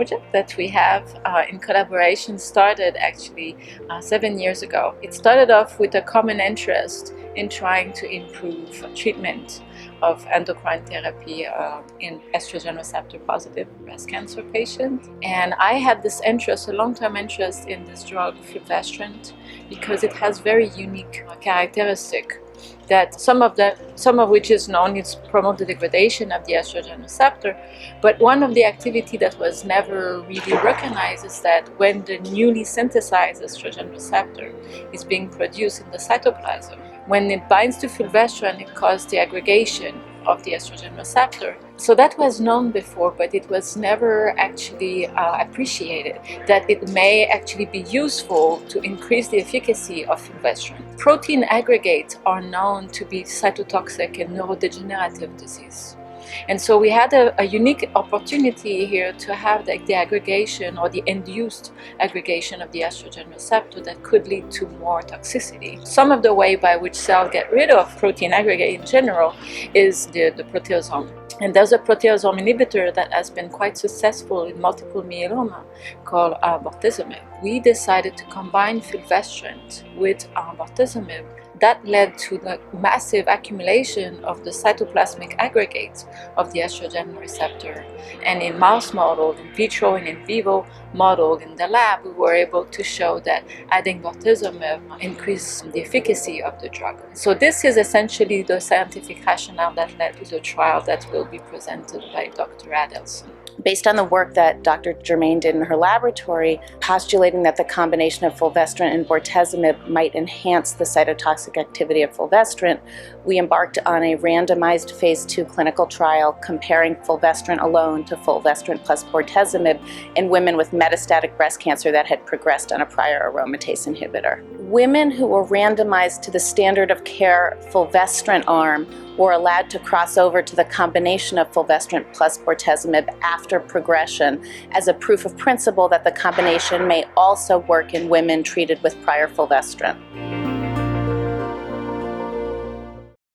project that we have in collaboration started actually 7 years ago. It started off with a common interest in trying to improve treatment of endocrine therapy in estrogen receptor positive breast cancer patients. And I had this interest, a long-term interest in this drug Fulvestrant, because it has very unique characteristic that some of which is known is promote the degradation of the estrogen receptor, but one of the activity that was never really recognized is that when the newly synthesized estrogen receptor is being produced in the cytoplasm, when it binds to fulvestrant, it causes the aggregation of the estrogen receptor. So that was known before, but it was never actually appreciated that it may actually be useful to increase the efficacy of fulvestrant. Protein aggregates are known to be cytotoxic in neurodegenerative disease. And so we had a unique opportunity here to have the aggregation or the induced aggregation of the estrogen receptor that could lead to more toxicity. Some of the way by which cells get rid of protein aggregate in general is the proteasome. And there's a proteasome inhibitor that has been quite successful in multiple myeloma called bortezomib. We decided to combine fulvestrant with bortezomib. That led to the massive accumulation of the cytoplasmic aggregates of the estrogen receptor. And in mouse model, in vitro and in vivo model in the lab, we were able to show that adding bortezomib increased the efficacy of the drug. So this is essentially the scientific rationale that led to the trial that will be presented by Dr. Adelson. Based on the work that Dr. Germain did in her laboratory, postulating that the combination of fulvestrant and bortezomib might enhance the cytotoxic activity of fulvestrant, we embarked on a randomized phase 2 clinical trial comparing fulvestrant alone to fulvestrant plus bortezomib in women with metastatic breast cancer that had progressed on a prior aromatase inhibitor. Women who were randomized to the standard of care fulvestrant arm were allowed to cross over to the combination of fulvestrant plus bortezomib after progression as a proof of principle that the combination may also work in women treated with prior fulvestrant.